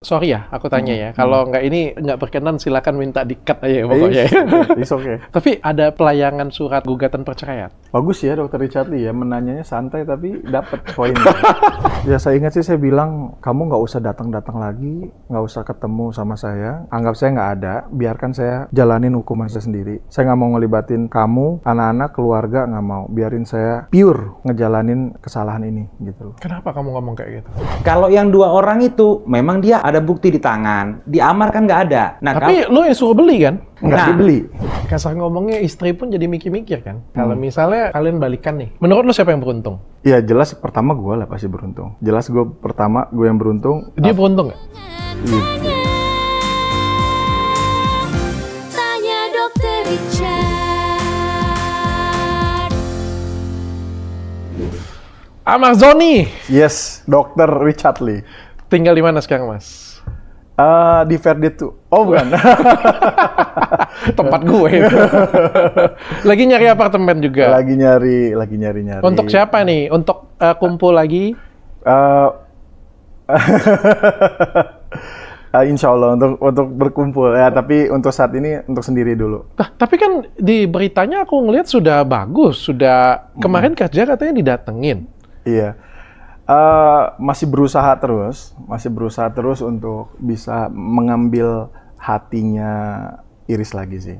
Sorry ya, aku tanya ya. Kalau nggak ini nggak berkenan, silakan minta di-cut aja ya pokoknya. It's okay. Tapi ada pelayangan surat gugatan perceraian. Bagus ya Dokter Richard Lee ya, menanyanya santai tapi dapat poinnya. Ya saya ingat sih saya bilang, kamu nggak usah datang-datang lagi, nggak usah ketemu sama saya, anggap saya nggak ada, biarkan saya jalanin hukuman saya sendiri. Saya nggak mau ngelibatin kamu, anak-anak, keluarga, nggak mau. Biarin saya pure ngejalanin kesalahan ini gitu loh. Kenapa kamu ngomong kayak gitu? Kalau yang dua orang itu memang dia ada bukti di tangan, diamar kan nggak ada. Nah, Tapi lu yang suruh beli kan? Nggak Nah. dibeli. Kasar ngomongnya istri pun jadi mikir-mikir kan? Kalau misalnya kalian balikan nih, menurut lu siapa yang beruntung? Ya jelas pertama gue lah pasti beruntung. Jelas gue pertama, gue yang beruntung. Dia beruntung nggak? Iya. Tanya Dokter Richard. Amazoni! Yes, Dokter Richard Lee. Tinggal di mana sekarang, Mas? Di Verdi tuh. Oh bukan. Tempat gue itu. Lagi nyari apartemen juga. lagi nyari. Untuk siapa nih? Untuk kumpul lagi? Insya Allah untuk berkumpul ya, tapi untuk saat ini untuk sendiri dulu. Tapi kan di beritanya aku ngelihat sudah bagus, sudah kemarin kerja katanya didatengin. Iya, masih berusaha terus untuk bisa mengambil hatinya Iris lagi sih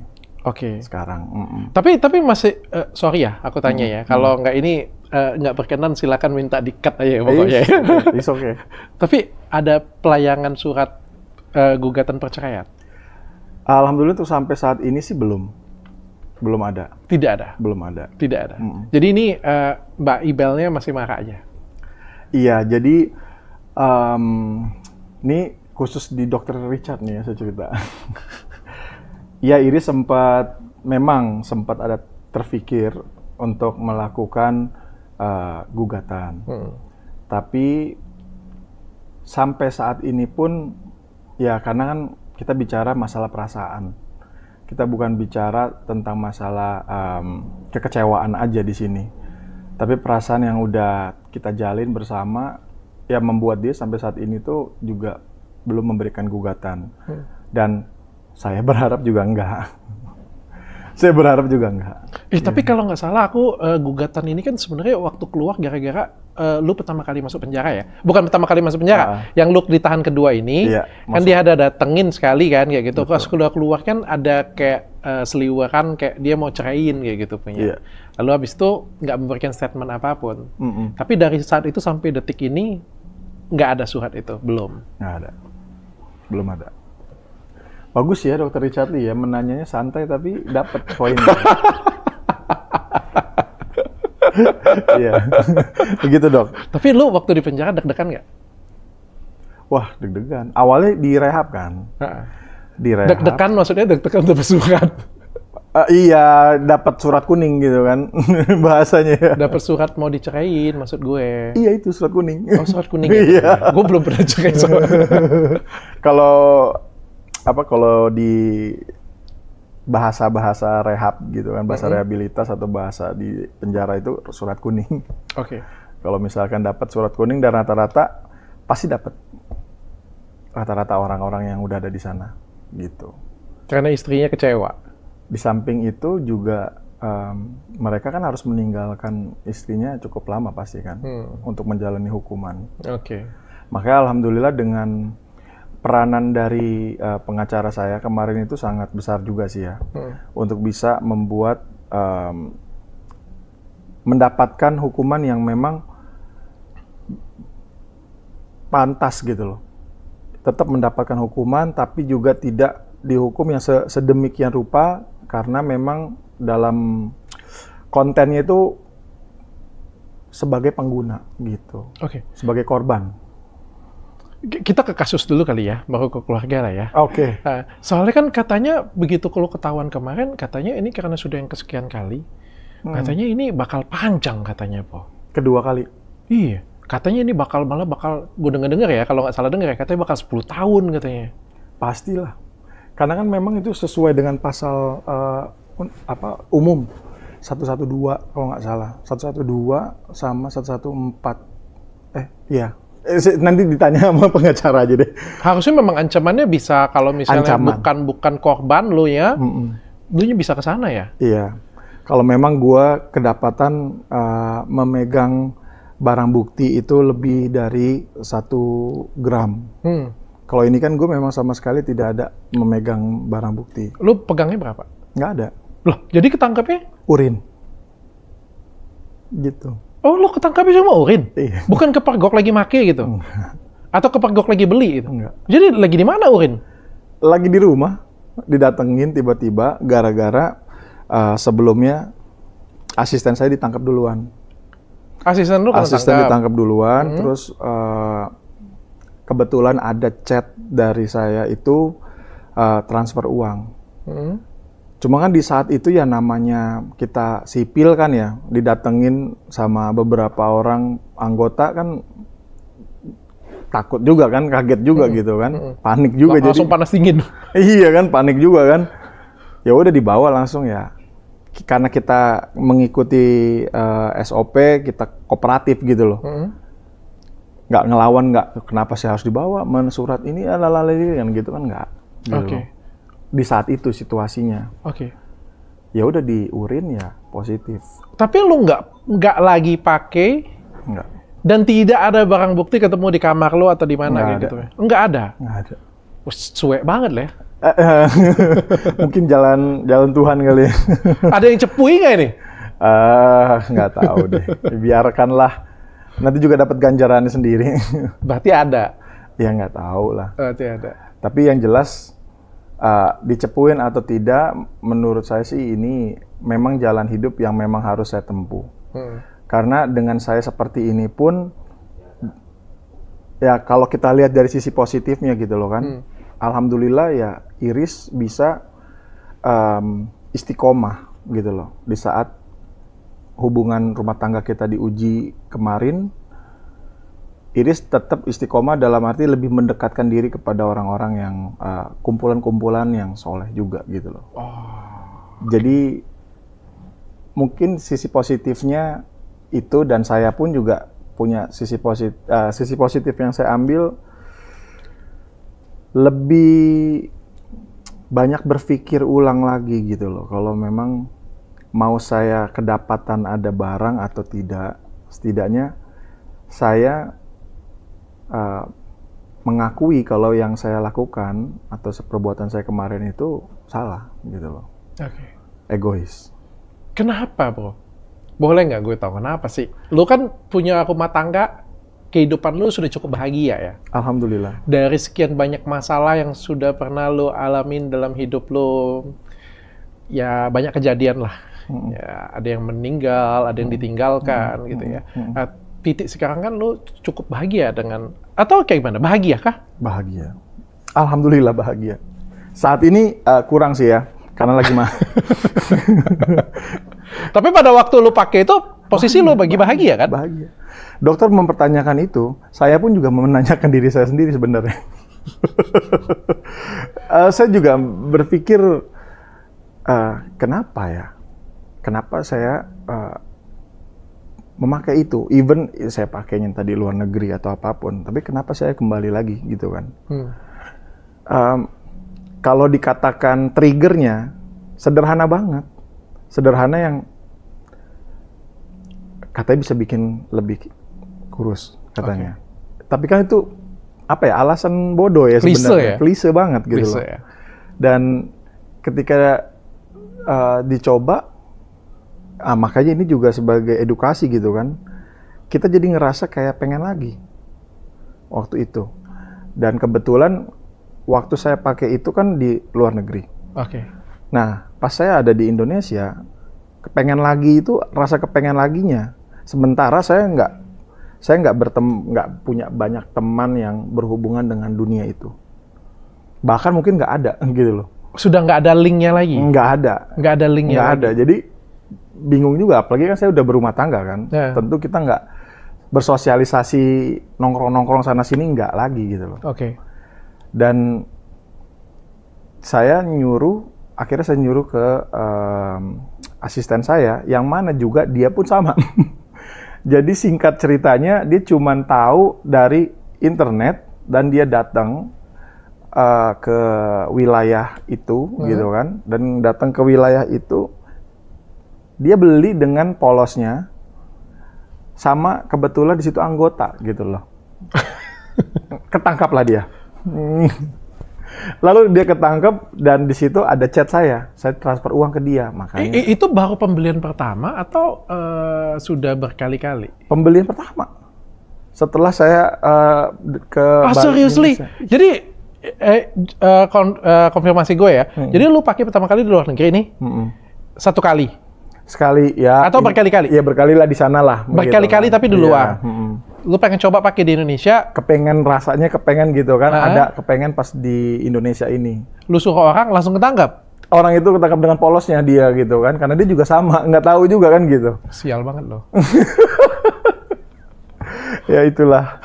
Oke. sekarang. Tapi masih sorry ya, aku tanya ya. Kalau nggak ini nggak berkenan, silakan minta di-cut aja ya pokoknya. It's okay. Tapi ada pelayangan surat gugatan perceraian? Alhamdulillah tuh sampai saat ini sih belum ada. Tidak ada. Belum ada. Tidak ada. Jadi ini Mbak Ibelnya masih marah aja. Iya, jadi ini khusus di Dokter Richard nih ya saya cerita. Iya, Iris memang sempat ada terfikir untuk melakukan gugatan. Tapi sampai saat ini pun ya karena kan kita bicara masalah perasaan. Kita bukan bicara tentang masalah kekecewaan aja di sini. Tapi perasaan yang udah kita jalin bersama ya membuat dia sampai saat ini tuh juga belum memberikan gugatan. Dan saya berharap juga enggak. Saya berharap juga enggak. Tapi kalau nggak salah aku gugatan ini kan sebenarnya waktu keluar gara-gara lu pertama kali masuk penjara ya? Bukan pertama kali masuk penjara, yang lu ditahan kedua ini, Iya, kan dia ada datengin sekali kan kayak gitu. Betul. Pas keluar kan ada kayak seliweran kayak dia mau ceraiin kayak gitu punya. Iya. Lalu habis itu nggak memberikan statement apapun. Tapi dari saat itu sampai detik ini nggak ada surat itu, belum. Nggak ada. Belum ada. Bagus ya Dokter Richard Lee ya, menanyanya santai tapi dapat poinnya. Iya. Begitu dok. Tapi lu waktu di penjara deg-degan nggak? Wah deg-degan. Awalnya direhab kan. Direhab. Deg-degan maksudnya deg-degan dapat surat. Iya, dapat surat kuning gitu kan bahasanya. Dapat surat mau diceraiin maksud gue. Iya itu surat kuning. Oh, surat kuning ya? Iya. Gue belum pernah cerai soalnya. Kalau di bahasa rehab gitu kan, bahasa rehabilitas atau bahasa di penjara itu surat kuning. Oke. Kalau misalkan dapat surat kuning dan rata-rata pasti dapat. Rata-rata orang-orang yang udah ada di sana gitu. Karena istrinya kecewa. Di samping itu juga mereka kan harus meninggalkan istrinya cukup lama pasti kan untuk menjalani hukuman. Oke. Makanya alhamdulillah dengan peranan dari pengacara saya kemarin itu sangat besar juga sih ya, untuk bisa membuat mendapatkan hukuman yang memang pantas gitu loh. Tetap mendapatkan hukuman tapi juga tidak dihukum yang sedemikian rupa karena memang dalam kontennya itu sebagai pengguna gitu. Oke. Sebagai korban. Kita ke kasus dulu kali ya, baru ke keluarga lah ya. Oke. Soalnya kan katanya begitu kalau ketahuan kemarin, katanya ini karena sudah yang kesekian kali, katanya ini bakal panjang katanya, Po. Kedua kali. Iya. Katanya ini bakal, gue denger ya, kalau nggak salah denger ya, katanya bakal 10 tahun katanya. Pastilah. Karena kan memang itu sesuai dengan pasal umum 112 kalau nggak salah. 112 sama 114. Nanti ditanya sama pengacara aja deh. Harusnya memang ancamannya bisa kalau misalnya Ancaman. bukan korban lo ya, lu bisa ke sana ya. Iya. Kalau memang gua kedapatan memegang barang bukti itu lebih dari 1 gram. Kalau ini kan gue memang sama sekali tidak ada memegang barang bukti. Lu pegangnya berapa? Nggak ada. Loh, jadi ketangkapnya? Urin. Gitu. Oh, lu ketangkapnya cuma urin? Iya. Bukan kepergok lagi make gitu? Atau kepergok lagi beli gitu? Enggak. Jadi lagi di mana urin? Lagi di rumah, didatengin tiba-tiba gara-gara sebelumnya asisten saya ditangkap duluan. Asisten lu Asisten ditangkap duluan, terus kebetulan ada chat dari saya itu transfer uang. Cuma kan di saat itu ya namanya kita sipil kan ya, didatengin sama beberapa orang anggota kan takut juga kan, kaget juga gitu kan, panik juga langsung jadi. panas dingin. Iya kan, panik juga kan. Ya udah dibawa langsung ya. Karena kita mengikuti SOP, kita kooperatif gitu loh. Nggak ngelawan, nggak kenapa saya harus dibawa, surat ini alalala kan gitu kan nggak. Gitu Oke. loh. Di saat itu situasinya. Oke. Ya udah diurin ya positif. Tapi lu nggak lagi pakai Nggak. dan tidak ada barang bukti ketemu di kamar lu atau di mana Nggak kayak ada. gitu ya? Nggak ada. Nggak ada. Wah, suwe banget lah ya. Mungkin jalan Tuhan kali ya. Ada yang cepui nggak ini? Nggak tahu deh. Biarkanlah. Nanti juga dapat ganjarannya sendiri. Berarti ada. Ya nggak tahu lah. Berarti ada. Tapi yang jelas dicepuin atau tidak, menurut saya sih ini memang jalan hidup yang memang harus saya tempuh. Karena dengan saya seperti ini pun, ya kalau kita lihat dari sisi positifnya gitu loh kan, alhamdulillah ya Iris bisa istiqomah gitu loh. Di saat hubungan rumah tangga kita diuji kemarin, Iris tetap istiqomah dalam arti lebih mendekatkan diri kepada orang-orang yang kumpulan-kumpulan yang soleh juga gitu loh. Jadi mungkin sisi positifnya itu, dan saya pun juga punya sisi positif yang saya ambil, lebih banyak berpikir ulang lagi gitu loh. Kalau memang mau saya kedapatan ada barang atau tidak, setidaknya saya mengakui kalau yang saya lakukan atau perbuatan saya kemarin itu salah gitu loh. Oke. Egois. Kenapa, bro? Boleh nggak gue tahu kenapa sih? Lu kan punya rumah tangga, kehidupan lu sudah cukup bahagia ya? Alhamdulillah. Dari sekian banyak masalah yang sudah pernah lu alamin dalam hidup lu, ya banyak kejadian lah. Ya, ada yang meninggal, ada yang ditinggalkan gitu ya. Nah, titik sekarang kan lu cukup bahagia dengan, atau kayak gimana? Bahagia kah? Bahagia. Alhamdulillah bahagia. Saat ini kurang sih ya, karena lagi mah. Tapi pada waktu lu pakai itu, posisi lu bagi bahagia kan? Bahagia. Dokter mempertanyakan itu, saya pun juga menanyakan diri saya sendiri sebenarnya. Saya juga berpikir, kenapa ya? Kenapa saya memakai itu? Even saya pakainya tadi luar negeri atau apapun, tapi kenapa saya kembali lagi gitu kan? Kalau dikatakan triggernya, sederhana banget. Sederhana yang katanya bisa bikin lebih kurus katanya. Tapi kan itu apa ya, alasan bodoh ya sebenarnya. Klise banget gitu loh. Ya. Dan ketika dicoba, makanya ini juga sebagai edukasi gitu kan. Kita jadi ngerasa kayak pengen lagi waktu itu. Dan kebetulan waktu saya pakai itu kan di luar negeri. Nah, pas saya ada di Indonesia, kepengen lagi itu, rasa kepengen laginya. Sementara saya nggak punya banyak teman yang berhubungan dengan dunia itu. Bahkan mungkin nggak ada gitu loh. Sudah nggak ada linknya lagi? Nggak ada. Nggak ada linknya nggak lagi? ada. Jadi bingung juga, apalagi kan saya udah berumah tangga kan. Tentu kita nggak bersosialisasi nongkrong-nongkrong sana-sini, nggak lagi gitu loh. Dan akhirnya saya nyuruh ke asisten saya, yang mana juga dia pun sama. Jadi singkat ceritanya, dia cuma tahu dari internet dan dia datang ke wilayah itu, gitu kan. Dan datang ke wilayah itu, dia beli dengan polosnya, sama kebetulan di situ anggota, gitu loh. Ketangkaplah dia. Lalu dia ketangkep dan di situ ada chat saya transfer uang ke dia, makanya. Itu baru pembelian pertama atau sudah berkali-kali? Pembelian pertama. Setelah saya ke seriously? Jadi konfirmasi gue ya. Jadi lu pakai pertama kali di luar negeri nih? Satu kali? Sekali ya. Atau berkali-kali? Ya berkali lah di sana lah. Berkali-kali tapi di luar? Lu pengen coba pakai di Indonesia? Rasanya kepengen gitu kan. Ada kepengen pas di Indonesia ini. Lu suruh orang langsung ketangkap? Orang itu ketangkap dengan polosnya dia gitu kan. Karena dia juga sama, nggak tahu juga kan gitu. Sial banget loh. Ya itulah.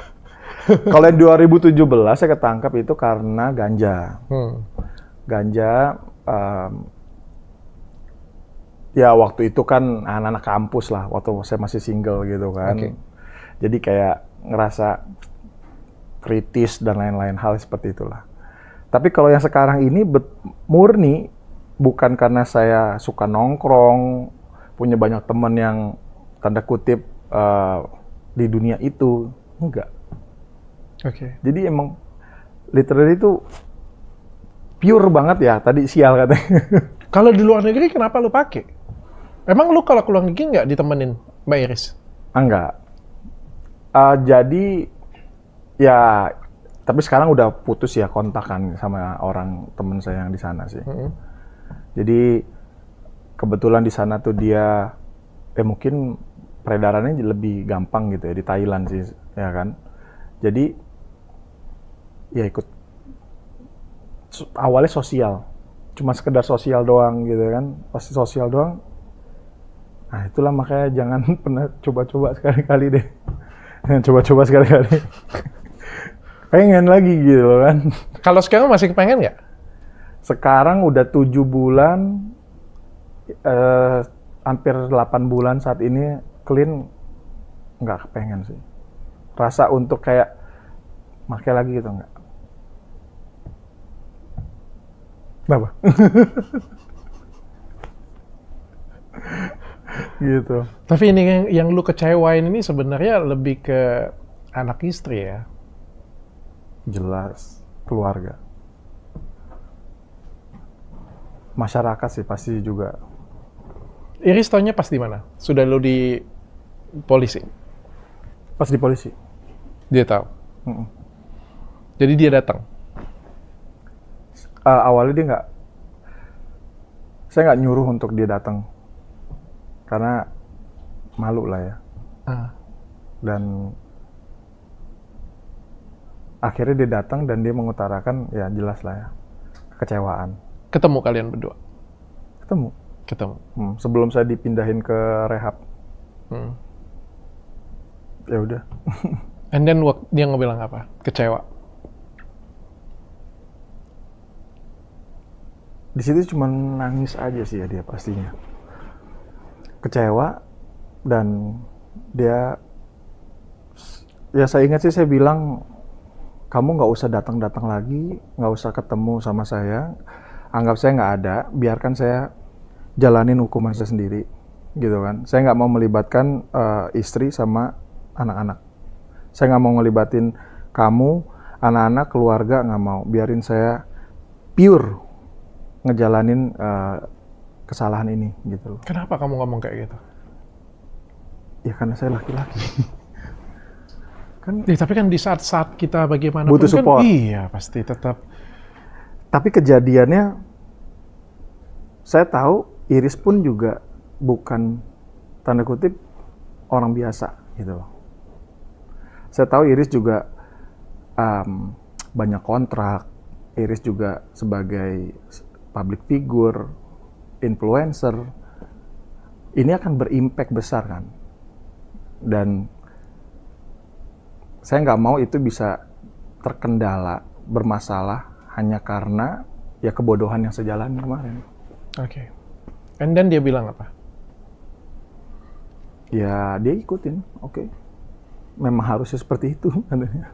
Kalau yang 2017 saya ketangkap itu karena ganja. Ganja, ya waktu itu kan anak-anak kampus lah, waktu saya masih single gitu kan. Jadi kayak ngerasa kritis dan lain-lain hal seperti itulah. Tapi kalau yang sekarang ini murni, bukan karena saya suka nongkrong, punya banyak teman yang tanda kutip di dunia itu, enggak. Jadi emang literally itu pure banget ya, tadi sial katanya. Kalau di luar negeri kenapa lu pakai? Emang lu kalau ke luar negeri nggak ditemenin Mbak Iris? Enggak. Jadi ya, tapi sekarang udah putus ya kontakan sama orang temen saya yang di sana sih. Jadi kebetulan di sana tuh dia mungkin peredarannya lebih gampang gitu ya di Thailand sih, ya kan. Jadi ya ikut awalnya sosial, cuma sekedar sosial doang gitu kan. Pasti sosial doang. Nah itulah makanya jangan pernah coba-coba sekali-kali deh. Coba-coba sekali-kali. Pengen lagi gitu kan. Kalau sekarang masih kepengen nggak? Sekarang udah 7 bulan, hampir 8 bulan saat ini clean, nggak kepengen sih. Rasa untuk kayak pakai lagi gitu nggak. Kenapa? Gitu. Tapi ini yang lu kecewain ini sebenarnya lebih ke anak istri ya? Jelas, keluarga. Masyarakat sih pasti juga. Iris taunya pas di mana? Sudah lu di polisi? Pas di polisi. Dia tahu? Jadi dia datang? Awalnya dia nggak, saya nggak nyuruh untuk dia datang. Karena malu lah ya. Dan akhirnya dia datang dan dia mengutarakan, ya jelas lah ya, kekecewaan. Ketemu kalian berdua? Ketemu. Sebelum saya dipindahin ke rehab. Ya udah. And then dia ngebilang apa? Kecewa? Di situ cuma nangis aja sih ya dia pastinya. Kecewa, dan dia, ya saya ingat sih saya bilang, kamu nggak usah datang-datang lagi, nggak usah ketemu sama saya, anggap saya nggak ada, biarkan saya jalanin hukuman saya sendiri, gitu kan. Saya nggak mau melibatkan istri sama anak-anak. Saya nggak mau ngelibatin kamu, anak-anak, keluarga, nggak mau. Biarin saya pure ngejalanin kesalahan ini, gitu loh. Kenapa kamu ngomong kayak gitu? Ya karena saya laki-laki. Kan, tapi kan di saat-saat kita bagaimanapun butuh support. Kan, iya pasti tetap. Tapi kejadiannya, saya tahu Iris pun juga bukan tanda kutip orang biasa gitu loh. Saya tahu Iris juga banyak kontrak. Iris juga sebagai public figure, influencer, ini akan berimpact besar kan. Dan saya nggak mau itu bisa terkendala, bermasalah hanya karena ya kebodohan yang sejalan kemarin. Oke. And then dia bilang apa? Ya dia ikutin, oke. Memang harusnya seperti itu katanya.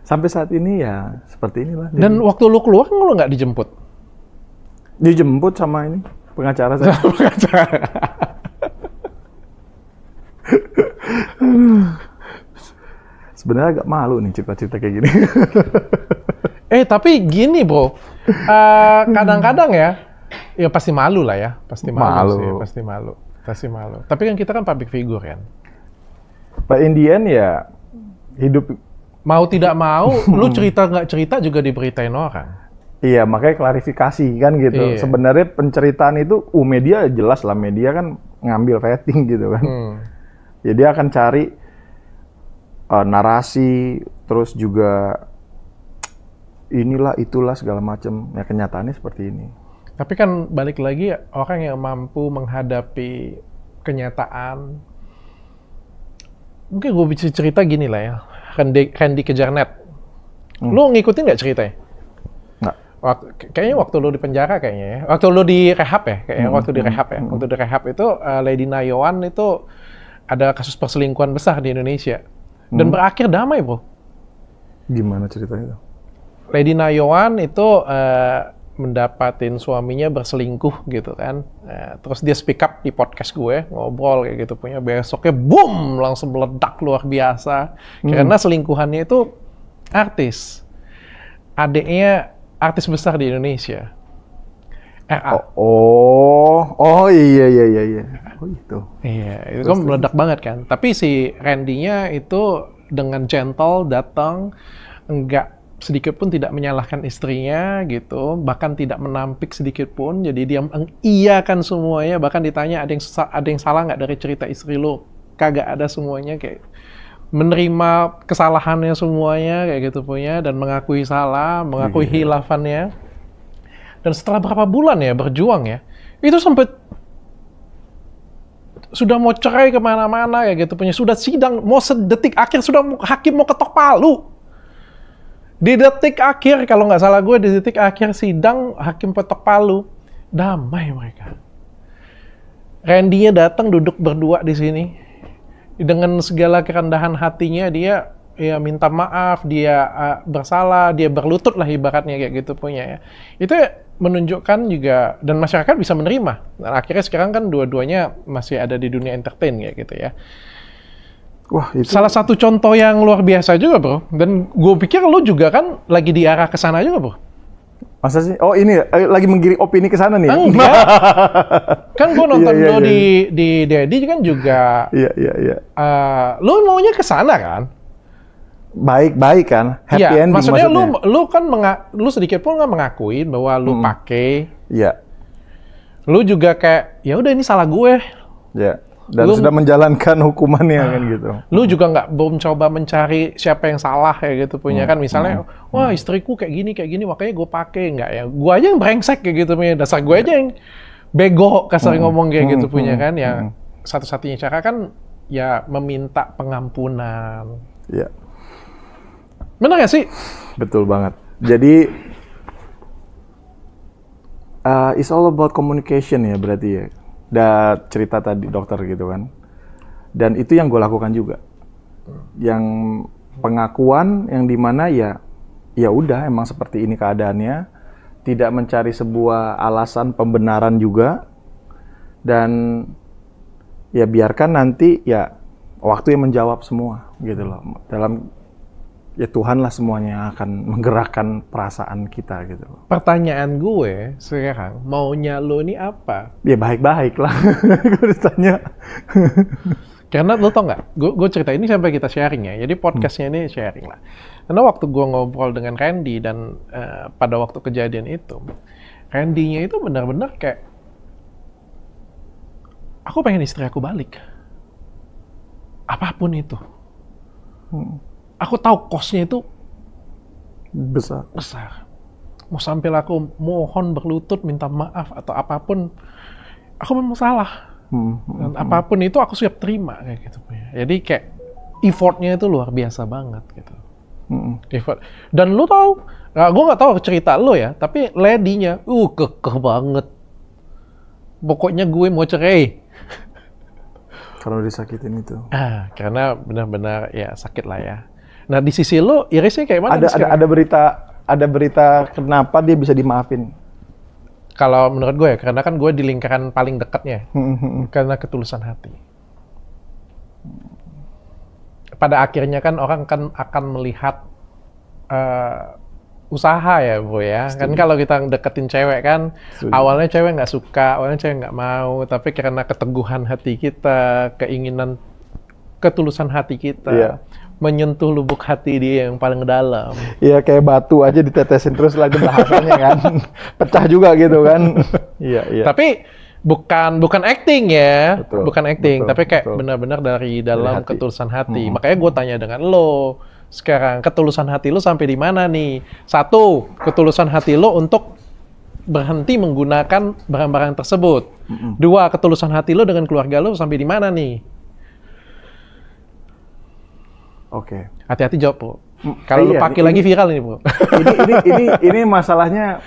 Sampai saat ini ya seperti inilah. Dan waktu lu keluar kan lu nggak dijemput? Dijemput sama ini pengacara saya. Sebenarnya agak malu nih cerita-cerita kayak gini. Tapi gini bro, kadang-kadang ya pasti malu lah ya, pasti malu sih, pasti malu. Tapi kan kita kan public figure kan. But in the end ya hidup mau tidak mau, lu cerita nggak cerita juga diberitain orang. Iya, makanya klarifikasi kan gitu. Iya. Sebenarnya penceritaan itu, media jelas lah, media kan ngambil rating gitu kan. Ya dia akan cari narasi, terus juga inilah itulah segala macam. Ya kenyataannya seperti ini. Tapi kan balik lagi orang yang mampu menghadapi kenyataan. Mungkin gue bisa cerita gini lah ya. Randy kejar net. Lu ngikutin nggak ceritanya? Nggak. Kayaknya waktu lu di penjara kayaknya ya. Waktu lu di rehab ya. Kayaknya waktu di rehab ya. Waktu di rehab itu Lady Nayawan itu ada kasus perselingkuhan besar di Indonesia. Dan berakhir damai bro. Gimana ceritanya? Lady Nayawan itu mendapatin suaminya berselingkuh gitu kan. Terus dia speak up di podcast gue, ngobrol kayak gitu punya. Besoknya boom, langsung meledak luar biasa. Karena selingkuhannya itu artis. Adiknya artis besar di Indonesia. RA. Oh iya. Oh gitu. Iya, itu kan meledak banget kan. Tapi si Randy-nya itu dengan gentle datang, enggak sedikit pun tidak menyalahkan istrinya gitu, bahkan tidak menampik sedikit pun. Jadi dia mengiyakan semuanya, bahkan ditanya ada yang salah nggak dari cerita istri lo? Kagak ada, semuanya kayak menerima kesalahannya semuanya kayak gitu punya, dan mengakui salah, mengakui hilafannya. Dan setelah berapa bulan ya berjuang ya, itu sampai sudah mau cerai kemana-mana kayak gitu punya, sudah sidang mau sedetik akhir, sudah hakim mau ketok palu. Di detik akhir, kalau nggak salah gue, di detik akhir sidang, hakim ketok palu, damai mereka. Randy-nya datang duduk berdua di sini, dengan segala kerendahan hatinya dia ya minta maaf, dia bersalah, dia berlutut lah ibaratnya kayak gitu punya ya. Itu menunjukkan juga, dan masyarakat bisa menerima. Dan akhirnya sekarang kan dua-duanya masih ada di dunia entertain kayak gitu ya. Wah, itu salah satu contoh yang luar biasa juga bro. Dan gue pikir lo juga kan lagi diarah ke sana juga bro. Masa sih? Oh ini lagi menggiring opini ke sana nih? Enggak. Kan gue nonton lo di Daddy kan juga. Iya. Lo maunya ke sana kan? Baik kan, happy ending maksudnya. Lu kan lu sedikit pun nggak mengakuin bahwa lu pakai. Iya. Lu juga kayak ya udah ini salah gue. Iya. Dan sudah menjalankan hukumannya kan gitu. Lu juga nggak coba mencari siapa yang salah kayak gitu punya kan, misalnya wah istriku kayak gini makanya gue pakai, nggak ya. Gue aja yang brengsek kayak gitu punya, dasar gue aja yang bego kasar ngomong kayak gitu punya kan. Ya satu-satunya cara kan ya meminta pengampunan. Iya. Benar nggak sih? Betul banget. Jadi it's all about communication ya berarti ya. Cerita tadi dokter gitu kan. Dan itu yang gue lakukan juga. Yang pengakuan yang dimana ya udah emang seperti ini keadaannya. Tidak mencari sebuah alasan pembenaran juga. Dan ya biarkan nanti ya waktu yang menjawab semua gitu loh. Ya Tuhan lah semuanya yang akan menggerakkan perasaan kita gitu. Pertanyaan gue sekarang, maunya lo ini apa? Ya baik-baik lah, gue ditanya. Karena lo tau nggak, gue cerita ini sampai kita sharing ya, jadi podcastnya ini sharing lah. Karena waktu gue ngobrol dengan Randy dan pada waktu kejadian itu, Randy-nya itu benar-benar kayak, aku pengen istri aku balik. Apapun itu. Aku tahu kosnya itu besar. Mau sampai aku mohon berlutut minta maaf atau apapun, aku memang salah. Dan apapun itu aku siap terima kayak gitu. Jadi kayak effortnya itu luar biasa banget gitu. Effort. Dan lu tahu, gue nggak tahu cerita lu ya, tapi lady-nya, kekeh banget. Pokoknya gue mau cerai. Karena disakitin itu. Karena benar-benar ya sakit lah ya. Nah di sisi lo, Irisnya kayak mana? Ada berita kenapa dia bisa dimaafin. Kalau menurut gue ya, karena kan gue di lingkaran paling dekatnya, karena ketulusan hati. Pada akhirnya kan orang akan melihat usaha ya, bro ya. Kan kalau kita deketin cewek kan, awalnya cewek nggak suka, awalnya cewek nggak mau, tapi karena keteguhan hati kita, keinginan, ketulusan hati kita, menyentuh lubuk hati dia yang paling dalam. Iya, kayak batu aja ditetesin terus lagi bahasanya kan, pecah juga gitu kan. Iya. Tapi bukan acting ya, bukan acting, betul, tapi kayak benar-benar dari dalam hati. Ketulusan hati. Makanya gue tanya dengan lo, sekarang ketulusan hati lo sampai di mana nih? Satu, ketulusan hati lo untuk berhenti menggunakan barang-barang tersebut. Dua, ketulusan hati lo dengan keluarga lo sampai di mana nih? Oke. Hati-hati jawab, bro. Kalau lo pakai lagi viral ini, bro. Ini masalahnya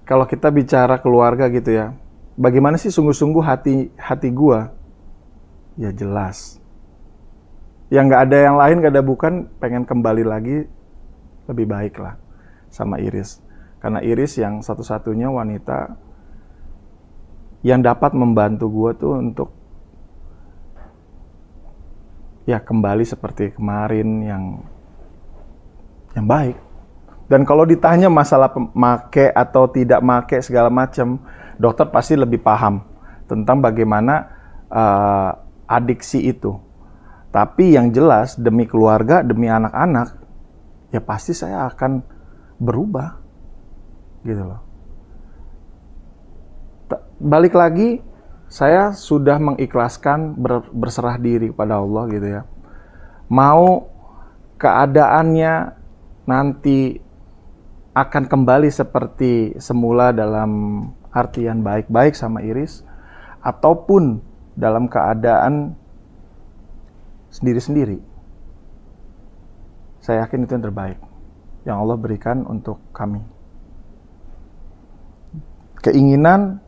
kalau kita bicara keluarga gitu ya. Bagaimana sih sungguh-sungguh hati gua? Ya jelas. Yang nggak ada yang lain, nggak ada bukan, pengen kembali lagi lebih baik lah sama Iris. Karena Iris yang satu-satunya wanita yang dapat membantu gua tuh untuk ya kembali seperti kemarin yang baik. Dan kalau ditanya masalah make atau tidak make segala macam, dokter pasti lebih paham tentang bagaimana adiksi itu. Tapi yang jelas demi keluarga, demi anak-anak, ya pasti saya akan berubah, gitu loh. Balik lagi, saya sudah mengikhlaskan berserah diri kepada Allah gitu ya. Mau keadaannya nanti akan kembali seperti semula dalam artian baik-baik sama Iris, ataupun dalam keadaan sendiri-sendiri. Saya yakin itu yang terbaik yang Allah berikan untuk kami. Keinginan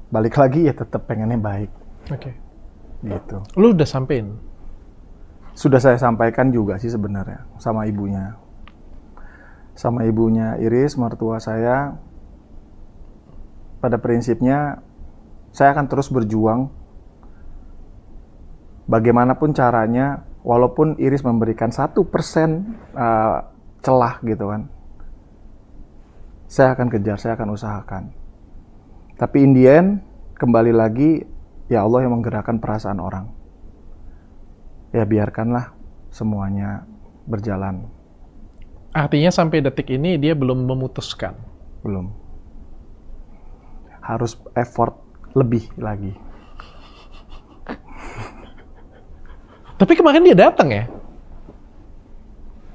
balik lagi ya tetap pengennya baik. Oke. Gitu. Lu udah sampein? Sudah saya sampaikan juga sih sebenarnya sama ibunya. Sama ibunya Iris, mertua saya. Pada prinsipnya saya akan terus berjuang bagaimanapun caranya, walaupun Iris memberikan 1% celah gitu kan. Saya akan kejar, saya akan usahakan. Tapi in the end, kembali lagi, ya Allah yang menggerakkan perasaan orang. Ya biarkanlah semuanya berjalan. Artinya sampai detik ini dia belum memutuskan? Belum. Harus effort lebih lagi. Tapi kemarin dia datang ya?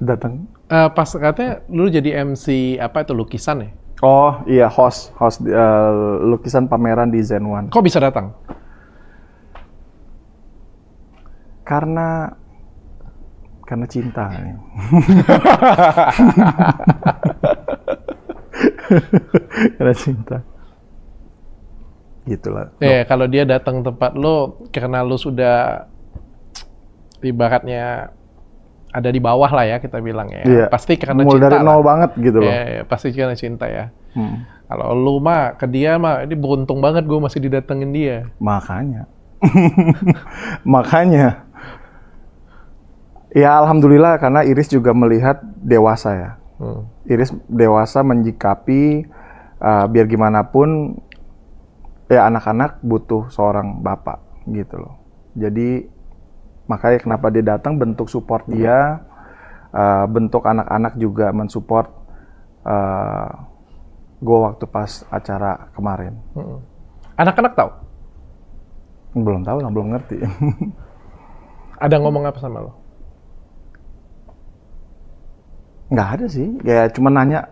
Datang? Pas katanya lu jadi MC apa itu lukisan ya? Oh iya, host lukisan pameran di Zen One. Kok bisa datang? Karena cinta. Karena cinta. Gitulah. Ya, kalau dia datang tempat lo karena lo sudah ibaratnya ada di bawah lah ya kita bilang ya. Iya. Pasti karena mulai cinta dari nol banget gitu loh. Ya, pasti karena cinta ya. Kalau lu mah ke dia mah ini beruntung banget gue masih didatengin dia. Makanya. Makanya. Ya alhamdulillah karena Iris juga melihat dewasa ya. Iris dewasa menyikapi biar gimana pun ya anak-anak butuh seorang bapak gitu loh. Jadi makanya kenapa dia datang, bentuk support dia, bentuk anak-anak juga mensupport gue waktu pas acara kemarin. Anak-anak tahu? Belum tahu lah, belum ngerti. Ada ngomong apa sama lo? Nggak ada sih, kayak cuma nanya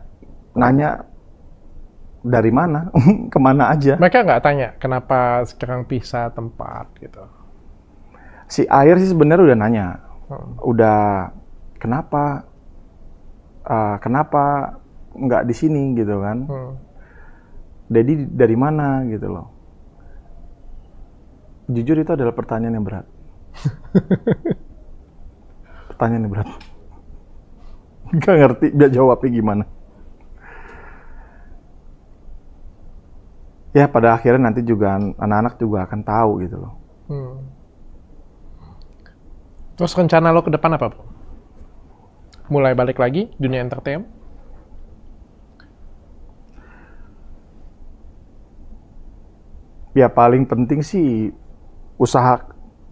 dari mana, kemana aja. Mereka nggak tanya kenapa sekarang pisah tempat gitu? Si Air sih sebenarnya udah nanya, udah kenapa nggak di sini gitu kan? Jadi dari mana gitu loh? Jujur itu adalah pertanyaan yang berat. Pertanyaan yang berat. Nggak ngerti dia jawabnya gimana. Ya pada akhirnya nanti juga anak-anak juga akan tahu gitu loh. Terus rencana lo ke depan apa, Bro? Mulai balik lagi dunia entertainment? Ya paling penting sih usaha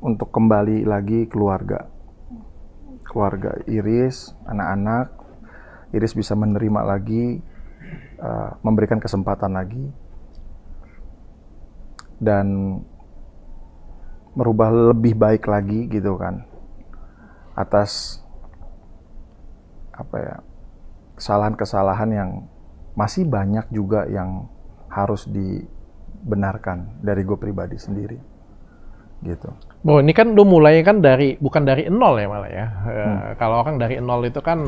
untuk kembali lagi keluarga Iris, anak-anak. Iris bisa menerima lagi, memberikan kesempatan lagi, dan merubah lebih baik lagi gitu kan, atas kesalahan-kesalahan yang masih banyak juga yang harus dibenarkan dari gue pribadi sendiri gitu. Oh, ini kan lu mulai kan bukan dari nol ya malah ya. Kalau orang dari nol itu kan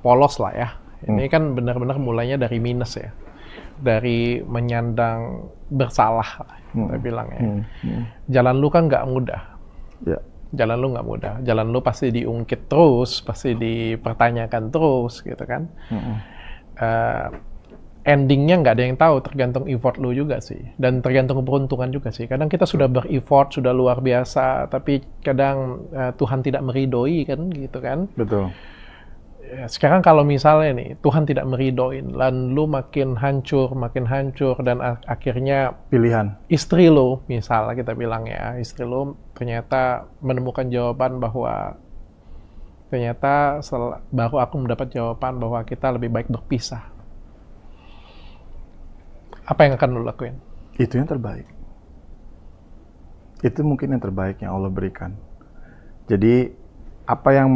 polos lah ya. Ini kan benar-benar mulainya dari minus ya. Dari menyandang bersalah, kita bilang ya. Jalan lu kan nggak mudah. Ya. Jalan lu nggak mudah. Jalan lu pasti diungkit terus, pasti dipertanyakan terus, gitu kan. Endingnya nggak ada yang tahu, tergantung effort lu juga sih. Dan tergantung keberuntungan juga sih. Kadang kita sudah ber-effort, sudah luar biasa, tapi kadang Tuhan tidak meridoi kan, gitu kan. Betul. Ya, sekarang kalau misalnya nih, Tuhan tidak meridoin, dan lu makin hancur, dan akhirnya Pilihan. istri lu, misalnya kita bilang ya, istri lu ternyata menemukan jawaban bahwa ternyata baru aku mendapat jawaban bahwa kita lebih baik berpisah. Apa yang akan lu lakuin? Itu yang terbaik. Itu mungkin yang terbaik yang Allah berikan. Jadi apa yang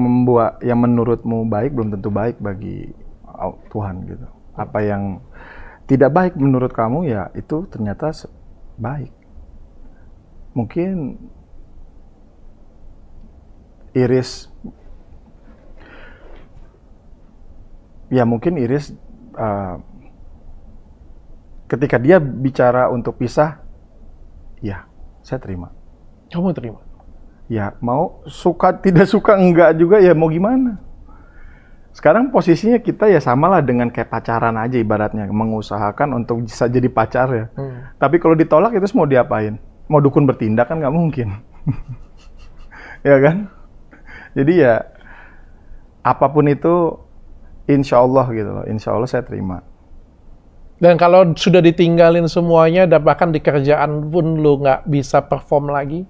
menurutmu baik belum tentu baik bagi Tuhan gitu. Apa yang tidak baik menurut kamu ya itu ternyata baik. Mungkin Iris ketika dia bicara untuk pisah, ya saya terima. Kamu terima? Ya mau tidak suka enggak juga ya mau gimana. Sekarang posisinya kita ya samalah dengan kayak pacaran aja ibaratnya, mengusahakan untuk bisa jadi pacar ya. Tapi kalau ditolak itu mau diapain? Mau dukun bertindak kan nggak mungkin. Ya kan? Jadi ya apapun itu insya Allah gitu loh. Insya Allah saya terima. Dan kalau sudah ditinggalin semuanya, dan bahkan di kerjaan pun lu nggak bisa perform lagi,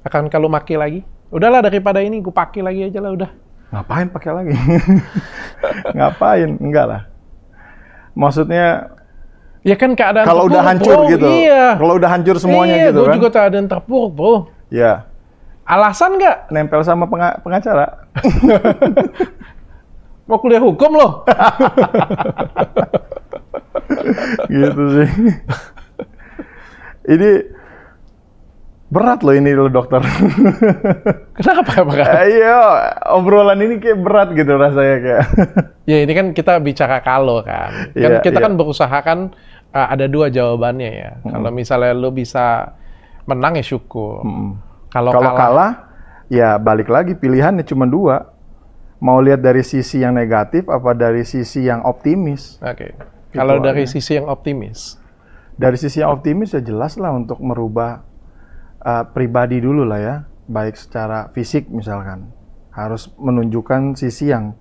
akan kalau maki lagi? Udahlah daripada ini, gue pakai lagi aja lah udah. Ngapain pakai lagi? Ngapain? Enggak lah. Maksudnya ya kan keadaan kalau udah hancur bro. gitu. Iya. Kalau udah hancur semuanya gitu kan. Gue juga keadaan terpuruk, bro. Ya. Alasan nggak? Nempel sama pengacara. Mau kuliah hukum loh. Gitu sih. Ini berat loh ini loh dokter. Kenapa berat? Iya, obrolan ini kayak berat gitu rasanya kayak. Ya ini kan kita bicara kalau kan. Kita kan berusaha kan ada dua jawabannya ya. Kalau misalnya lu bisa menang ya syukur. Kalau kalah ya balik lagi pilihannya cuma dua. Mau lihat dari sisi yang negatif apa dari sisi yang optimis? Oke. Kalau dari sisi yang optimis? Dari sisi yang optimis ya jelas lah untuk merubah pribadi dulu lah ya. Baik secara fisik misalkan. Harus menunjukkan sisi yang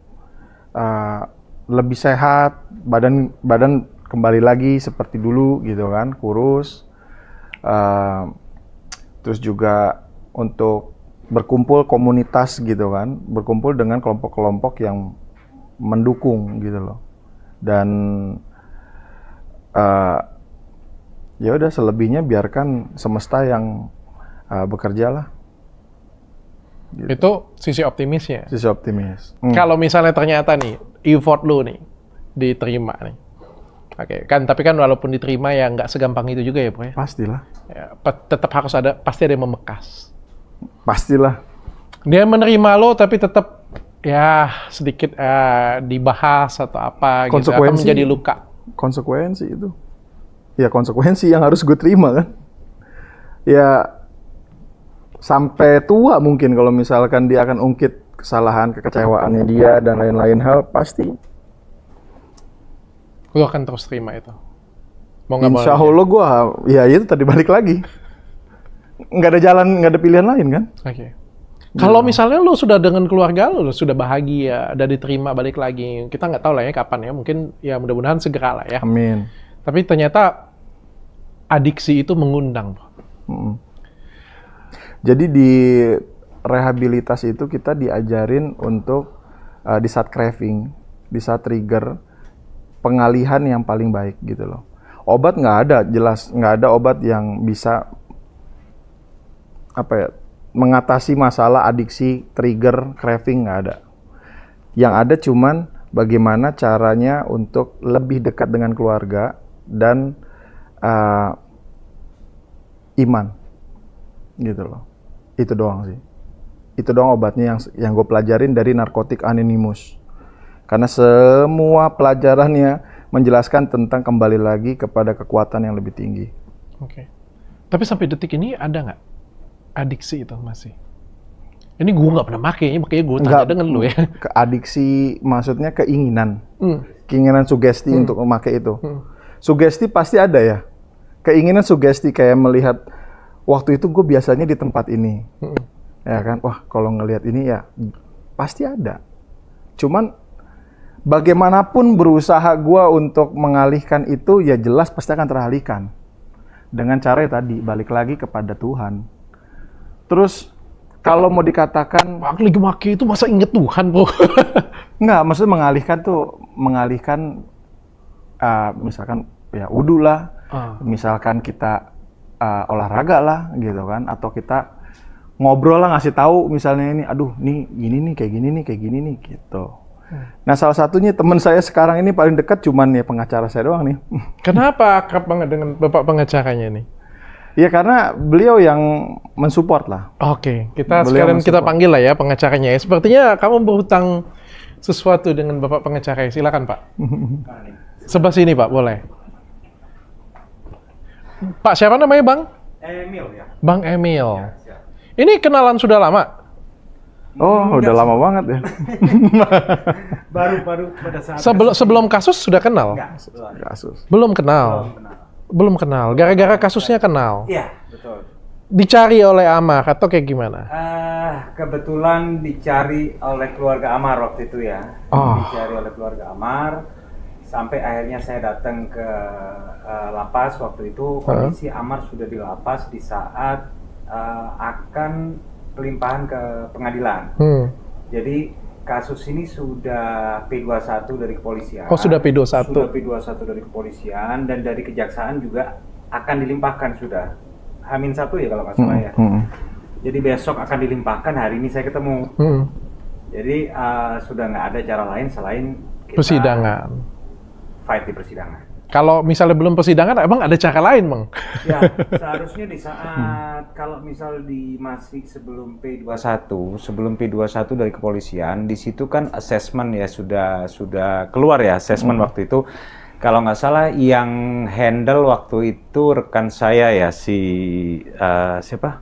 lebih sehat, badan kembali lagi seperti dulu gitu kan, kurus. Terus juga untuk berkumpul komunitas gitu kan, berkumpul dengan kelompok-kelompok yang mendukung gitu loh. Dan ya udah selebihnya biarkan semesta yang bekerja lah. Gitu. Itu sisi optimisnya. Sisi optimis. Kalau misalnya ternyata nih effort lu nih diterima nih, oke kan, tapi kan walaupun diterima ya nggak segampang itu juga ya, Bro. Pastilah. Ya, tetap harus pasti ada yang membekas. Pastilah. Dia menerima lo tapi tetap ya sedikit dibahas atau apa gitu, akan menjadi luka. Konsekuensi itu. Ya konsekuensi yang harus gue terima kan. ya sampai tua mungkin kalau misalkan dia akan ungkit kesalahan, kekecewaannya dia dan lain-lain hal, pasti. Lu akan terus terima itu? Mau nggak mau? Insya Allah gue, ya itu tadi balik lagi. Nggak ada jalan, nggak ada pilihan lain kan? Oke. Kalau misalnya lu sudah dengan keluarga lu sudah bahagia, udah diterima balik lagi, kita nggak tahu lah ya kapan ya, mungkin ya mudah-mudahan segera lah ya. Amin. Tapi ternyata adiksi itu mengundang. Jadi di rehabilitasi itu kita diajarin untuk di saat craving, di saat trigger, pengalihan yang paling baik gitu loh. Obat nggak ada, jelas nggak ada obat yang bisa apa ya, mengatasi masalah adiksi, trigger, craving, nggak ada. Yang ada cuman bagaimana caranya untuk lebih dekat dengan keluarga dan iman, gitu loh. Itu doang sih. Itu doang obatnya yang gue pelajarin dari Narcotics Anonymous. Karena semua pelajarannya menjelaskan tentang kembali lagi kepada kekuatan yang lebih tinggi. Oke. Tapi sampai detik ini ada nggak adiksi itu masih? Ini gue nggak pernah pakai, makanya gue tanya dengan lu ya. Adiksi maksudnya keinginan. Keinginan sugesti untuk memakai itu. Sugesti pasti ada ya. Keinginan sugesti kayak melihat waktu itu gue biasanya di tempat ini. Ya kan? Wah, kalau ngelihat ini ya pasti ada. Cuman bagaimanapun berusaha gue untuk mengalihkan itu, ya jelas pasti akan teralihkan. Dengan cara tadi, balik lagi kepada Tuhan. Terus, kalau mau dikatakan... lagi maki itu masa inget Tuhan, bro? Enggak, maksudnya mengalihkan, misalkan, ya wudhu lah. Misalkan kita olahraga lah, gitu kan. Atau kita ngobrol lah, ngasih tahu misalnya ini, aduh, nih, gini nih, kayak gini nih, kayak gini nih, gitu. Nah, salah satunya teman saya sekarang ini paling dekat cuman ya pengacara saya doang nih. Kenapa akrab banget dengan Bapak pengacaranya nih? Ya karena beliau yang mensupport lah. Oke, sekarang kita panggil lah ya pengacaranya. Sepertinya kamu berhutang sesuatu dengan Bapak pengacara. Silakan Pak. Sebelah sini Pak, boleh. Pak siapa namanya Bang? Emil ya. Bang Emil. Ya. Ini kenalan sudah lama? Oh, udah lama banget ya. Baru pada saat sebelum kasus sudah kenal? Enggak, kasus. Belum kenal. Belum kenal. Gara-gara kasusnya kenal. Iya, betul. Dicari oleh Amar atau kayak gimana? Kebetulan dicari oleh keluarga Amar waktu itu ya. Dicari oleh keluarga Amar sampai akhirnya saya datang ke lapas waktu itu. Kondisi Amar sudah di lapas di saat akan pelimpahan ke pengadilan. Jadi kasus ini sudah P21 dari kepolisian. Oh, sudah P21. Sudah P21 dari kepolisian dan dari kejaksaan juga akan dilimpahkan sudah. H-1 ya kalau nggak salah ya. Jadi besok akan dilimpahkan, hari ini saya ketemu. Jadi sudah nggak ada cara lain selain kita persidangan. Fight di persidangan. Kalau misalnya belum persidangan, emang ada cara lain, Bang? Ya, seharusnya di saat kalau misal masih sebelum P21 dari kepolisian, di situ kan assessment ya sudah keluar ya assessment waktu itu. Kalau nggak salah yang handle waktu itu rekan saya ya siapa?